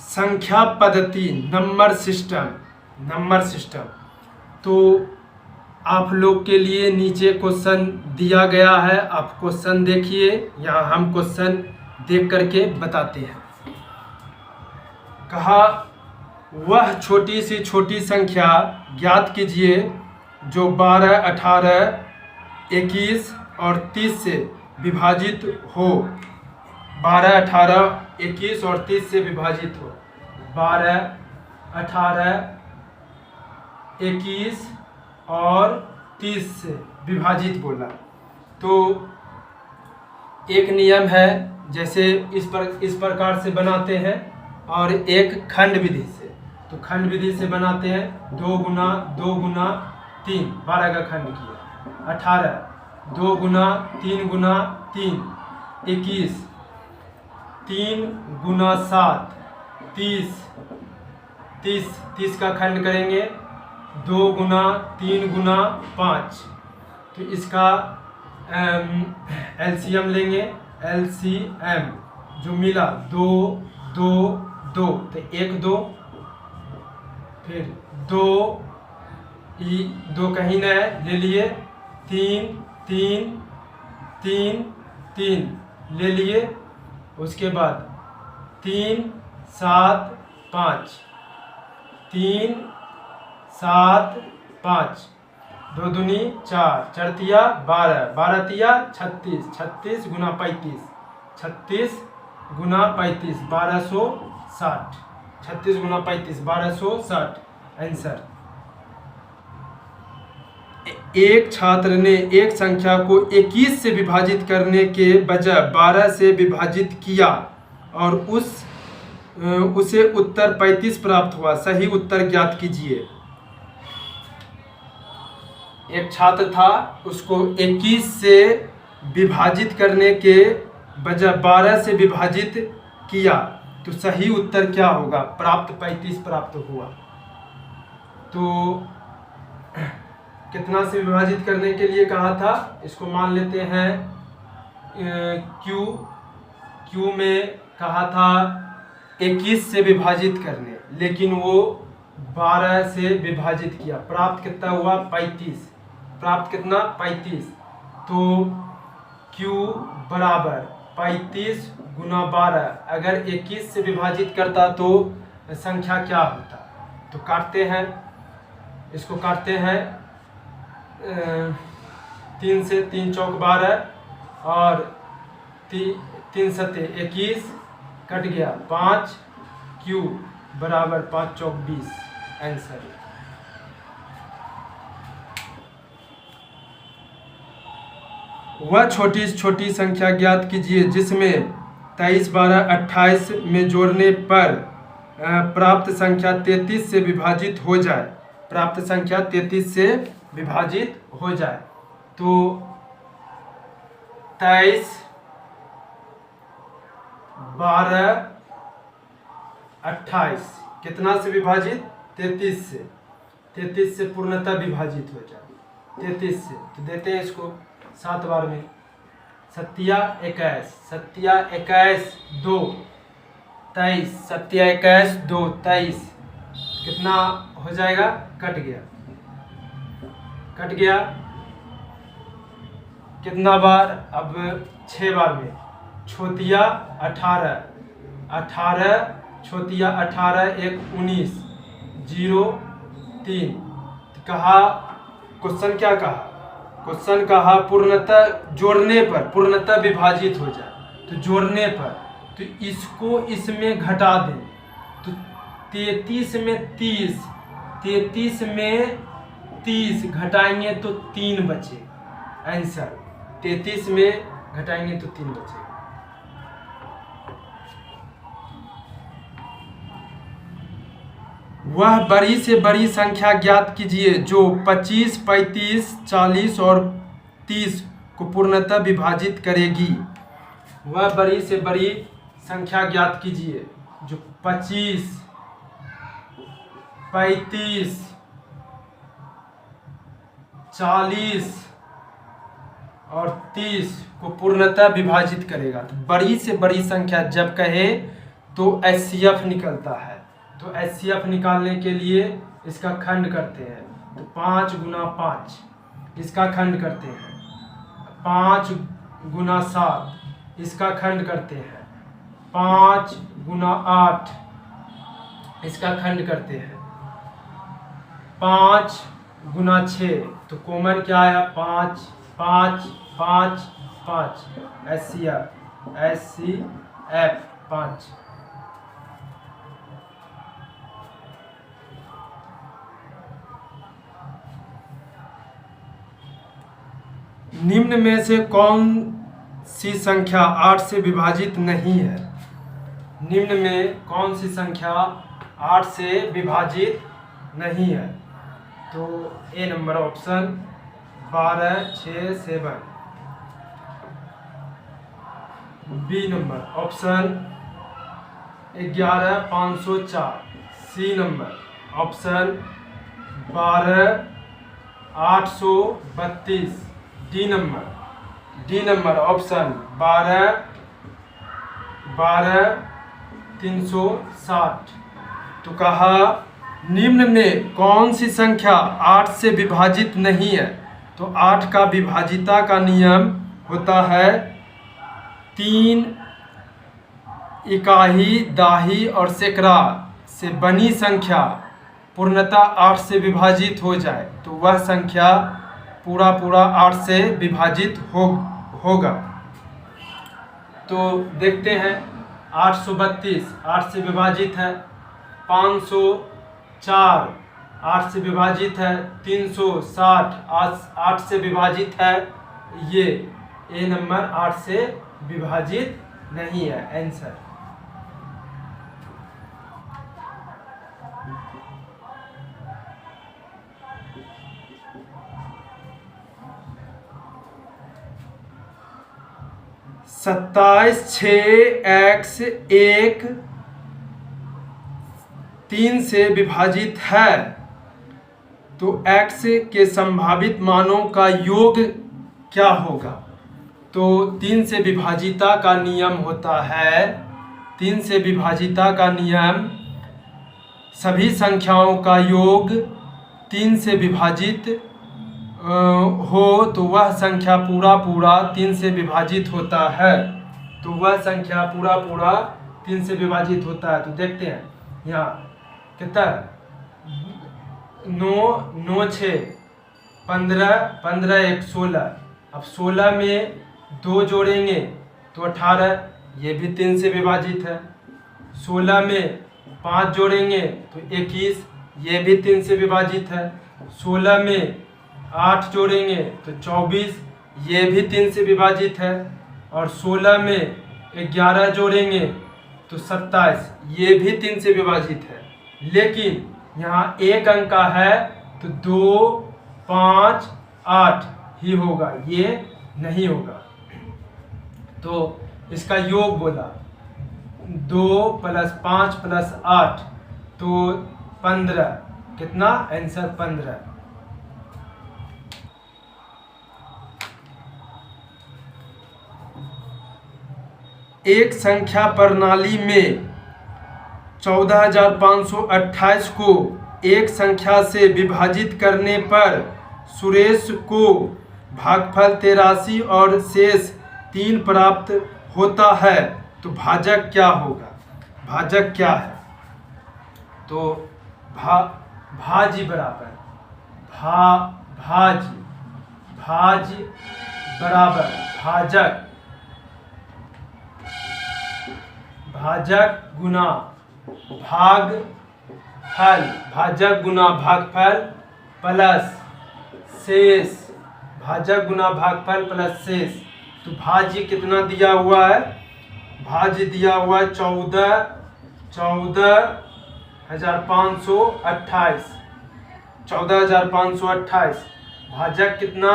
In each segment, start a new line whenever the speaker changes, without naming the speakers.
संख्या पद्धति, number system. तो आप लोग के लिए नीचे क्वेश्चन दिया गया है, आप क्वेश्चन देखिए। यहाँ हम क्वेश्चन देख करके बताते हैं। कहा, वह छोटी से छोटी संख्या ज्ञात कीजिए जो 12, 18, 21 और 30 से विभाजित हो। 12, 18, 21 और 30 से विभाजित हो। 12, 18, 21 और 30 से विभाजित बोला। तो एक नियम है, जैसे इस प्रकार से बनाते हैं, और एक खंड विधि से। तो खंड विधि से बनाते हैं, 2 गुना 2 गुना 3, 12 का खंड किया। 18, 2 गुना 3 गुना 3, 21, 3 गुना 7, 30 का खंड करेंगे, 2 गुना 3 गुना 5। तो इसका एलसीएम लेंगे, एलसीएम जो मिला 2 2 2, तो 1 2, फिर 2 कहीं न है, ले लिए, 3 3 3 3 ले लिए। उसके बाद 3 7 5, 3 7 5, 2 दूनी 4, 4 तिया 12, 12 तिया 36, 36 गुना 35, 36 गुना 35, 1260, 36 गुना 35, 1260 आंसर। एक छात्र ने एक संख्या को 21 से विभाजित करने के बजाय 12 से विभाजित किया और उसे उत्तर 35 प्राप्त हुआ। सही उत्तर ज्ञात कीजिए। एक छात्र था, उसको 21 से विभाजित करने के बजाय 12 से विभाजित किया, तो सही उत्तर क्या होगा? प्राप्त 35 प्राप्त हुआ। तो कितना से विभाजित करने के लिए कहा था? इसको मान लेते हैं क्यू में कहा था 21 से विभाजित करने, लेकिन वो 12 से विभाजित किया। प्राप्त कितना हुआ? 35। प्राप्त कितना? 35। तो Q बराबर 35 गुना 12। अगर 21 से विभाजित करता तो संख्या क्या होता? तो काटते हैं, इसको काटते हैं 3 से, 3 चौक 12 और 3 सत्ते 21, कट गया 5। Q बराबर 5 चौक 20 आंसर। वह छोटी छोटी संख्या ज्ञात कीजिए जिसमें 23, 12, 28 में जोड़ने पर प्राप्त संख्या 33 से विभाजित हो जाए। प्राप्त संख्या 33 से विभाजित हो जाए। तो 23, 12, 28 कितना से विभाजित? 33 से। 33 से पूर्णतः विभाजित हो जाए। 33 से तो देते हैं इसको 7 बार में। 7 21, 7 21 2, 23, 7 21 2, 23 कितना हो जाएगा? कट गया, कट गया। कितना बार? अब 6 बार में। छोतिया 18, 18 छोतिया 18 1 19 0 3। कहा, क्वेश्चन क्या कहा? क्वेश्चन कहा पूर्णतः जोड़ने पर, पूर्णतः विभाजित हो जाए। तो जोड़ने पर, तो इसको इसमें घटा दें। तो 33 में 30, 33 में 30 घटाएंगे तो 3 बचे आंसर। 33 में घटाएंगे तो 3 बचेगा। वह बड़ी से बड़ी संख्या ज्ञात कीजिए जो 25, 35, 40 और 30 को पूर्णतः विभाजित करेगी। वह बड़ी से बड़ी संख्या ज्ञात कीजिए जो 25, 35, 40 और 30 को पूर्णतः विभाजित करेगा। तो बड़ी से बड़ी संख्या जब कहे तो HCF निकलता है। तो HCF निकालने के लिए इसका खंड करते हैं, तो 5 गुना 5, इसका खंड करते हैं, 5 गुना 7, इसका खंड करते हैं, 5 गुना 8, इसका खंड करते हैं, 5 गुना 6, तो कॉमन क्या आया 5 5 5 5, HCF 5। निम्न में से कौन सी संख्या 8 से विभाजित नहीं है? निम्न में कौन सी संख्या 8 से विभाजित नहीं है? तो A number option 12 6 7, B number option 11 504, C number option 12 832, D number option 12 360। तो कहा निम्न में कौन सी संख्या 8 से विभाजित नहीं है? तो 8 का विभाजिता का नियम होता है 3 इकाई, दाही और सैकड़ा से बनी संख्या पूर्णतः 8 से विभाजित हो जाए तो वह संख्या पूरा 8 से विभाजित होगा। तो देखते हैं 832 8 से विभाजित है, 504 8 से विभाजित है, 360 8 से विभाजित है। ये ए नंबर 8 से विभाजित नहीं है आंसर। सत्ताईस 6 x 1 3 से विभाजित है तो x के संभावित मानों का योग क्या होगा? तो 3 से विभाजिता का नियम होता है, 3 से विभाजिता का नियम सभी संख्याओं का योग 3 से विभाजित हो तो वह संख्या पूरा 3 से विभाजित होता है। तो वह संख्या पूरा 3 से विभाजित होता है। तो देखते हैं यहाँ कितना 9 9 6 15 15 1 16। अब 16 में 2 जोड़ेंगे तो 18, ये भी 3 से विभाजित है। 16 में 5 जोड़ेंगे तो 21, ये भी 3 से विभाजित है। 16 में 8 जोड़ेंगे तो 24, ये भी 3 से विभाजित है। और 16 में 11 जोड़ेंगे तो 27, ये भी 3 से विभाजित है। लेकिन यहाँ एक अंक का है तो 2 5 8 ही होगा, ये नहीं होगा। तो इसका योग बोला 2 + 5 + 8 तो 15, कितना आंसर 15। एक संख्या प्रणाली में 14,528 को एक संख्या से विभाजित करने पर सुरेश को भागफल 83 और शेष 3 प्राप्त होता है तो भाजक क्या होगा? भाजक क्या है? तो भाजी बराबर भाज बराबर भाजक गुना भागफल, भाजक गुना भागफल प्लस शेष, भाजक गुना भागफल प्लस शेष। तो भाज्य कितना दिया हुआ है? भाज्य दिया हुआ है 14,528, 14,528। भाजक कितना?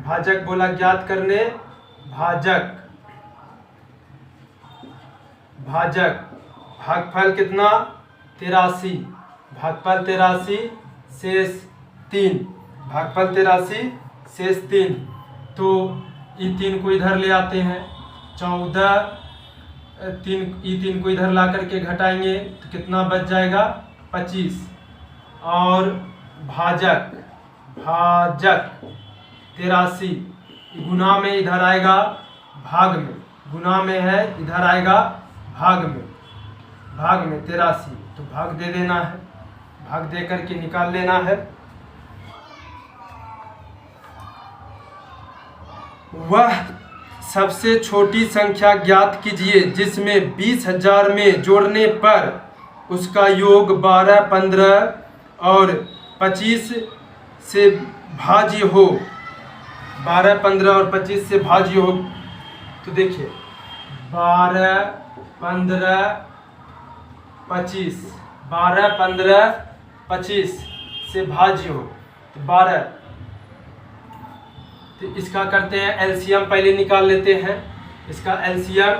भाजक बोला ज्ञात करने, भाजक भागफल कितना? 83, भागफल 83 शेष 3, भागफल 83 शेष 3। तो इन 3 को इधर ले आते हैं, 14 3 को इधर ला करके घटाएंगे तो कितना बच जाएगा 25। और भाजक 83, गुना में इधर आएगा भाग में, गुना में है इधर आएगा भाग में 83, तो भाग दे देना है, भाग दे करके निकाल लेना है। वह सबसे छोटी संख्या ज्ञात कीजिए जिसमें 20,000 में जोड़ने पर उसका योग 12, 15 और 25 से भाज्य हो। 12, 15 और 25 से भाज्य हो। तो देखिए 12, 15, 25, 12, 15, 25 से भाज्य हो तो 12। तो इसका करते हैं एलसीएम, पहले निकाल लेते हैं इसका एलसीएम।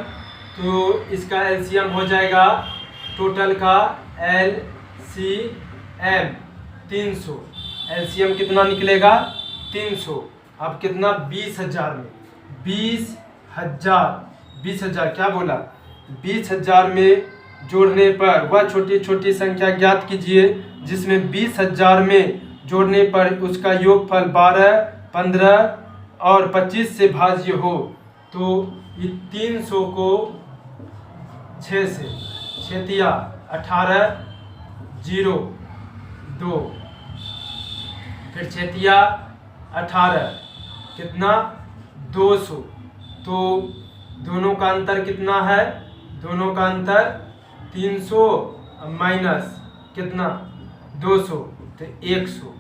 तो इसका एलसीएम हो जाएगा टोटल का एलसीएम 300। एलसीएम कितना निकलेगा 300। अब कितना 20,000 में 20,000 क्या बोला 20,000 में जोड़ने पर वह छोटी छोटी संख्या ज्ञात कीजिए जिसमें 20,000 में जोड़ने पर उसका योगफल 12, 15 और 25 से भाज्य हो। तो ये 300 को 6 से 18, 0, 2, फिर 18 कितना 200। तो दोनों का अंतर कितना है, दोनों का अंतर 300 माइनस कितना 200 तो 100।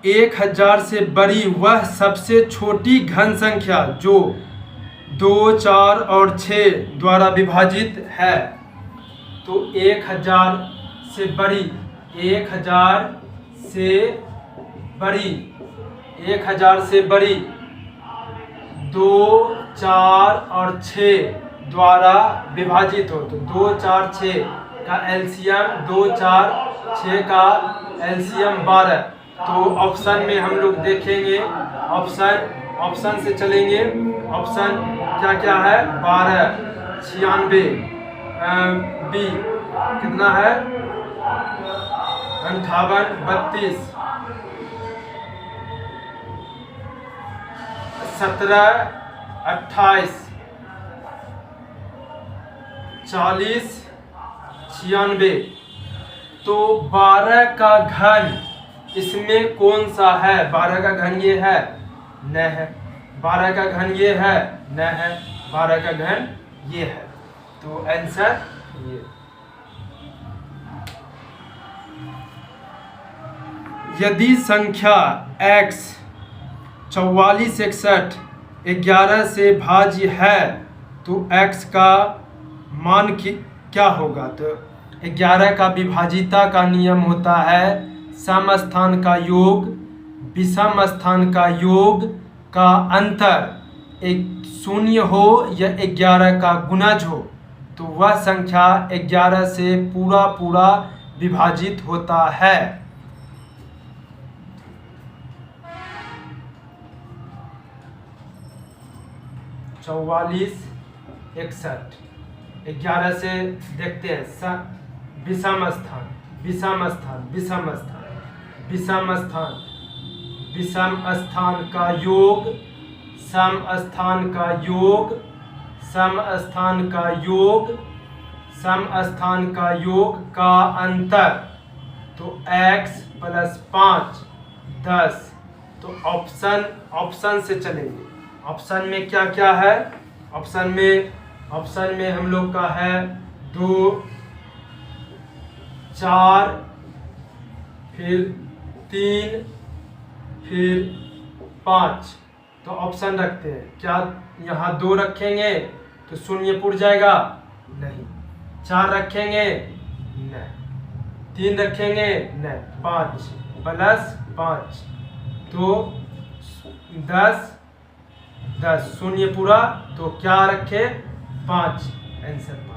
1000 से बड़ी वह सबसे छोटी घन संख्या जो 2, 4 और 6 द्वारा विभाजित है। तो 1000 से बड़ी 1000 से बड़ी 2, 4 और 6 द्वारा विभाजित हो। तो 2, 4, 6 का एलसीएम 2, 4, 6 का एलसीएम 12। तो ऑप्शन में हम लोग देखेंगे, ऑप्शन से चलेंगे। ऑप्शन क्या क्या है 12, 96, बी कितना है 58, 32, 17, 28, 40, 96। तो 12 का घन इसमें कौन सा है? 12 का घन ये है न है, 12 का घन ये है न है, 12 का घन ये है। तो आंसर ये। यदि संख्या x 44, 61, 11 से भाज्य है तो x का मान क्या होगा? तो 11 का विभाजिता का नियम होता है समस्थान का योग विषम स्थान का योग का अंतर एक 0 हो या 11 का गुणज हो तो वह संख्या 11 से पूरा विभाजित होता है। चौवालीस 61 11 से देखते हैं विषम स्थान विषम स्थान विषम स्थान विषम स्थान विषम स्थान का योग सम स्थान का योग सम स्थान का योग सम स्थान का योग का अंतर तो x + 5 10। तो ऑप्शन से चलेंगे। ऑप्शन में क्या क्या है? ऑप्शन में हम लोग का है 2 4 फिर 3 फिर 5। तो ऑप्शन रखते हैं। क्या यहाँ 2 रखेंगे तो 0 पुर जाएगा? नहीं। 4 रखेंगे? नहीं। 3 रखेंगे? नहीं। 5 + 5 तो 10 10 0 पूरा तो क्या रखे 5 आंसर।